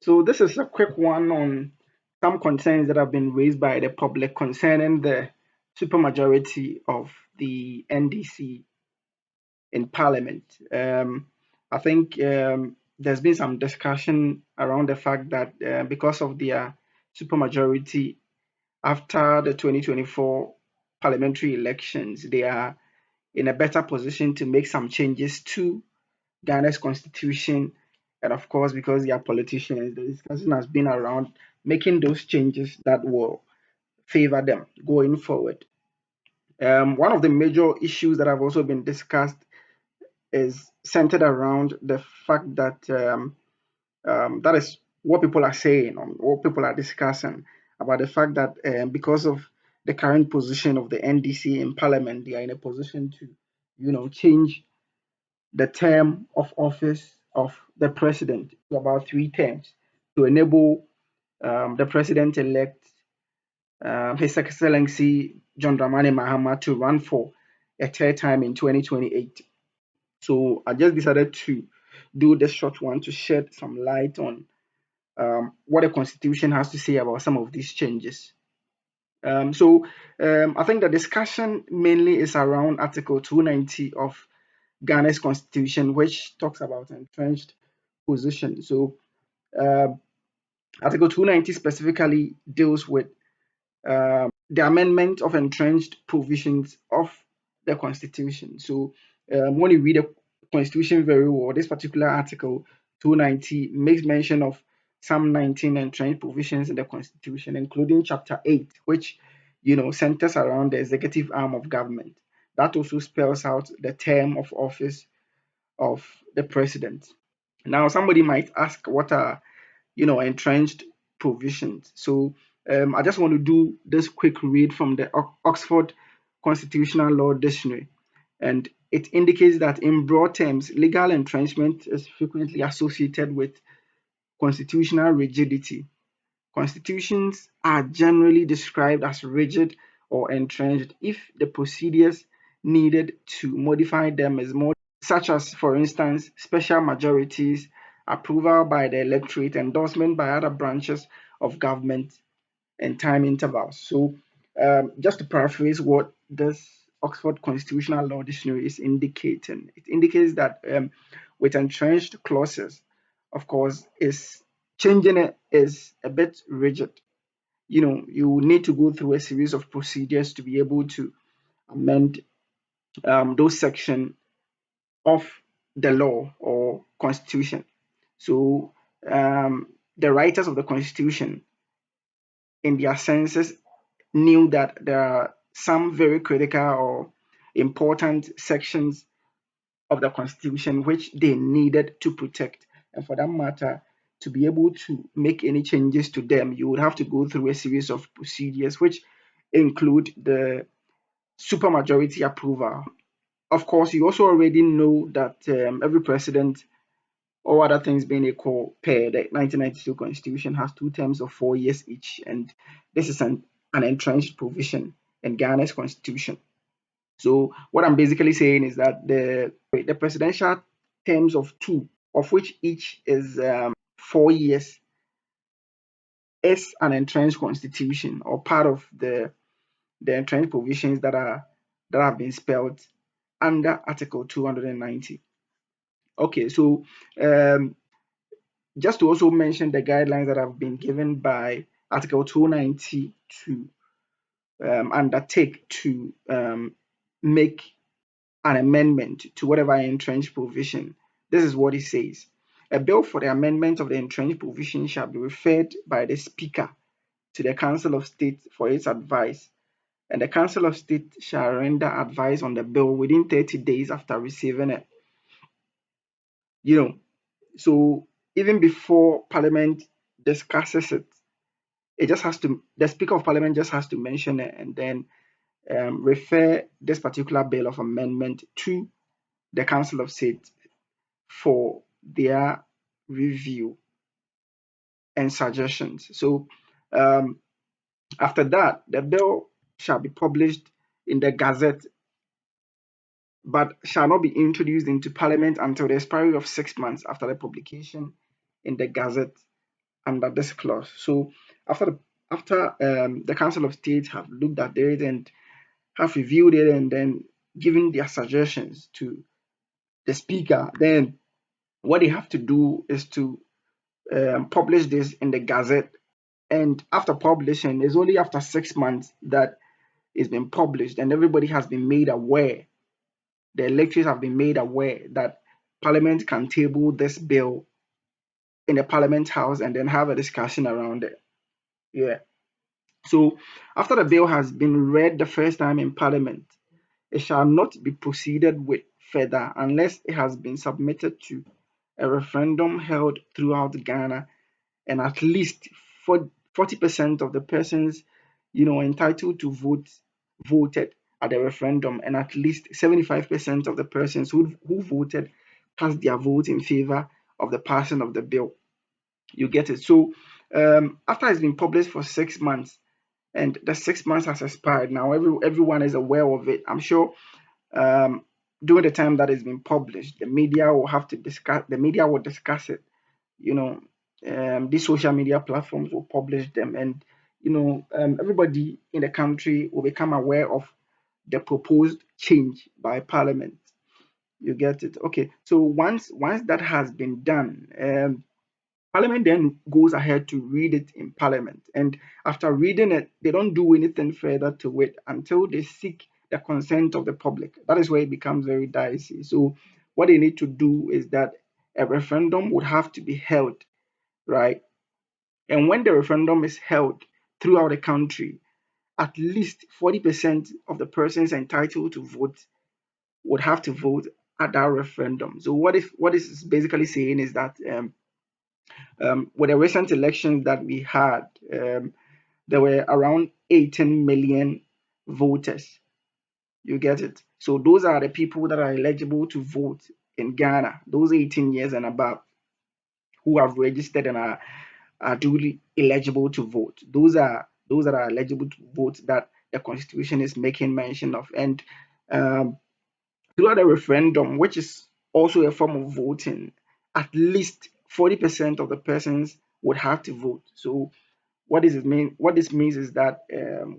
So this is a quick one on some concerns that have been raised by the public concerning the supermajority of the NDC in Parliament. I think there's been some discussion around the fact that because of their supermajority after the 2024 parliamentary elections, they are in a better position to make some changes to Ghana's constitution. And of course, because they are politicians, the discussion has been around making those changes that will favor them going forward. One of the major issues that have also been discussed is centered around the fact that that is what people are saying, or what people are discussing about the fact that because of the current position of the NDC in Parliament, they are in a position to, change the term of office of the president to about 3 terms to enable the president-elect, His Excellency John Dramani Mahama, to run for a third time in 2028. So I just decided to do this short one to shed some light on what the Constitution has to say about some of these changes. I think the discussion mainly is around Article 290 of Ghana's Constitution, which talks about entrenched position. So uh, Article 290 specifically deals with the amendment of entrenched provisions of the Constitution. So when you read the Constitution very well, this particular Article 290 makes mention of some 19 entrenched provisions in the Constitution, including Chapter 8, which centers around the executive arm of government. That also spells out the term of office of the president. Now, somebody might ask, what are entrenched provisions? So, I just want to do this quick read from the Oxford Constitutional Law Dictionary, and it indicates that in broad terms, legal entrenchment is frequently associated with constitutional rigidity. Constitutions are generally described as rigid or entrenched if the procedures needed to modify them is more, such as, for instance, special majorities, approval by the electorate, endorsement by other branches of government, and time intervals. So, just to paraphrase what this Oxford Constitutional Law Dictionary is indicating, it indicates that with entrenched clauses, of course, is changing it is a bit rigid. You need to go through a series of procedures to be able to amend those sections of the law or constitution. So, the writers of the constitution, in their senses, knew that there are some very critical or important sections of the constitution which they needed to protect. And for that matter, to be able to make any changes to them, you would have to go through a series of procedures which include the supermajority approval. Of course, you also already know that every president, all other things being equal, per the 1992 constitution, has 2 terms of 4 years each, and this is an entrenched provision in Ghana's constitution. So what I'm basically saying is that the presidential terms of two, of which each is 4 years, is an entrenched constitution or part of the entrenched provisions that have been spelled under Article 290. Okay, so um, just to also mention the guidelines that have been given by Article 290 to undertake to make an amendment to whatever entrenched provision. This is what it says. A bill for the amendment of the entrenched provision shall be referred by the Speaker to the Council of State for its advice, and the Council of State shall render advice on the bill within 30 days after receiving it. You know, so even before Parliament discusses it, the Speaker of Parliament just has to mention it and then refer this particular bill of amendment to the Council of State for their review and suggestions. So um, after that, the bill shall be published in the Gazette, but shall not be introduced into Parliament until the expiry of 6 months after the publication in the Gazette. under this clause. So after the Council of State have looked at it and have reviewed it and then given their suggestions to the Speaker, then what they have to do is to publish this in the Gazette. And after publishing, it's only after 6 months that it's been published and everybody has been made aware, the electors have been made aware that Parliament can table this bill in the Parliament House and then have a discussion around it. Yeah. So after the bill has been read the first time in Parliament, it shall not be proceeded with further unless it has been submitted to a referendum held throughout Ghana and at least 40% of the persons, entitled to vote voted at the referendum, and at least 75% of the persons who voted cast their vote in favor of the passing of the bill. You get it? So after it's been published for 6 months and the 6 months has expired, now everyone is aware of it. I'm sure um, during the time that it's been published, the media will discuss it. You know, these social media platforms will publish them, and everybody in the country will become aware of the proposed change by Parliament. You get it? Okay. So once that has been done, Parliament then goes ahead to read it in Parliament, and after reading it, they don't do anything further to it until they seek the consent of the public. That is where it becomes very dicey. So what they need to do is that a referendum would have to be held, right? And when the referendum is held throughout the country, at least 40% of the persons entitled to vote would have to vote at that referendum. So what this is basically saying is that with the recent elections that we had, there were around 18 million voters. You get it? So those are the people that are eligible to vote in Ghana, those 18 years and above, who have registered and are duly eligible to vote. Those that are eligible to vote that the constitution is making mention of. And um, throughout the referendum, which is also a form of voting, at least 40% of the persons would have to vote. So what does it mean? What this means is that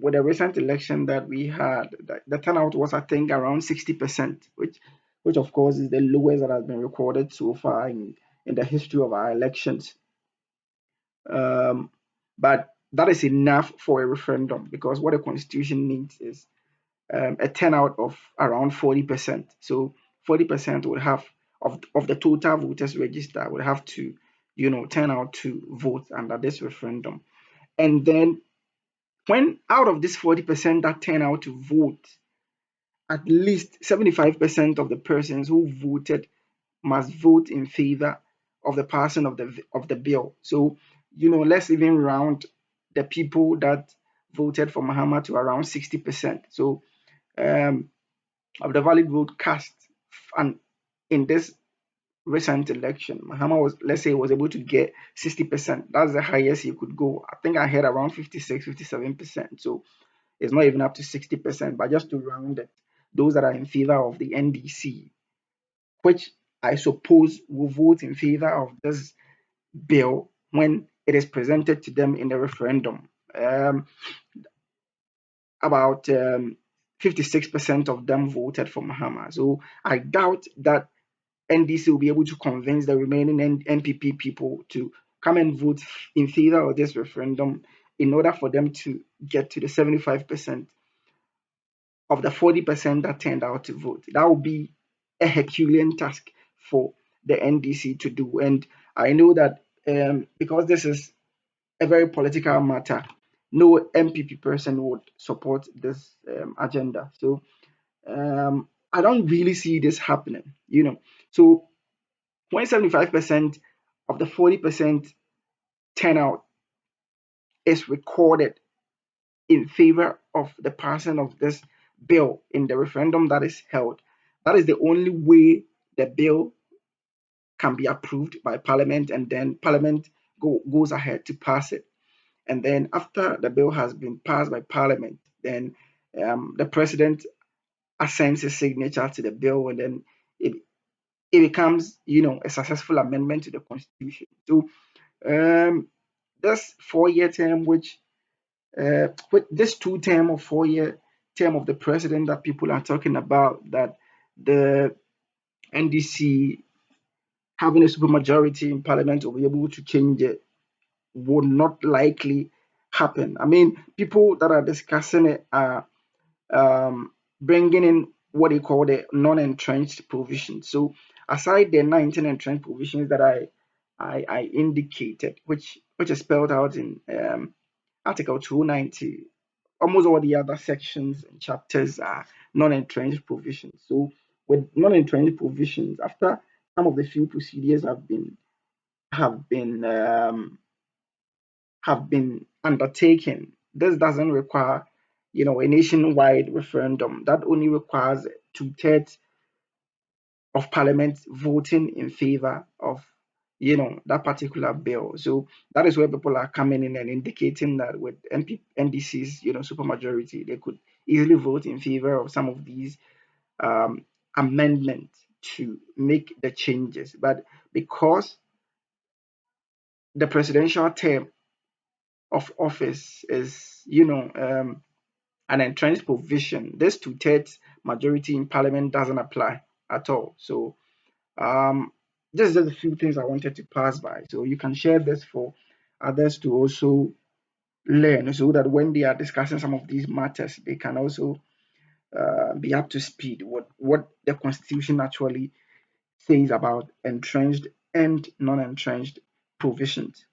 with the recent election that we had, the turnout was, I think, around 60%, which of course is the lowest that has been recorded so far in the history of our elections. Um, but that is enough for a referendum because what the constitution needs is a turnout of around 40%. So 40% would have of the total voters registered would have to, turn out to vote under this referendum. And then when out of this 40% that turn out to vote, at least 75% of the persons who voted must vote in favor of the passing of the bill. So, let's even round the people that voted for Mahama to around 60%. So, um, of the valid vote cast, and in this recent election, Mahama was, let's say, was able to get 60%. That's the highest he could go. I think I heard around 56, 57%. So it's not even up to 60%, but just to round it, those that are in favor of the NDC, which I suppose will vote in favor of this bill when it is presented to them in the referendum. About 56% of them voted for Mahama. So I doubt that NDC will be able to convince the remaining NPP people to come and vote in favor of this referendum in order for them to get to the 75% of the 40% that turned out to vote. That would be a Herculean task for the NDC to do. And I know that because this is a very political matter, no MPP person would support this agenda. So I don't really see this happening. So when 75% of the 40% turnout is recorded in favor of the passing of this bill in the referendum that is held, that is the only way the bill can be approved by Parliament, and then Parliament goes ahead to pass it. And then after the bill has been passed by Parliament, then the President assents his signature to the bill, and then it, it becomes, a successful amendment to the Constitution. So this 4 year term, which with this 2 term or 4 year term of the president that people are talking about, that the NDC having a supermajority in parliament will be able to change it, would not likely happen. I mean, people that are discussing it are bringing in what they call the non-entrenched provisions. So aside the 19 entrenched provisions that I indicated, which is spelled out in Article 290, almost all the other sections and chapters are non-entrenched provisions. So with non-entrenched provisions, after some of the few procedures have been um, have been undertaken, this doesn't require, a nationwide referendum. That only requires 2/3 of parliament voting in favor of, that particular bill. So that is where people are coming in and indicating that with NDC's, supermajority, they could easily vote in favor of some of these um, amendments to make the changes. But because the presidential term of office is, an entrenched provision, this 2/3 majority in parliament doesn't apply at all. So um, just a few things I wanted to pass by. So you can share this for others to also learn, so that when they are discussing some of these matters, they can also be up to speed what the constitution actually says about entrenched and non-entrenched provisions.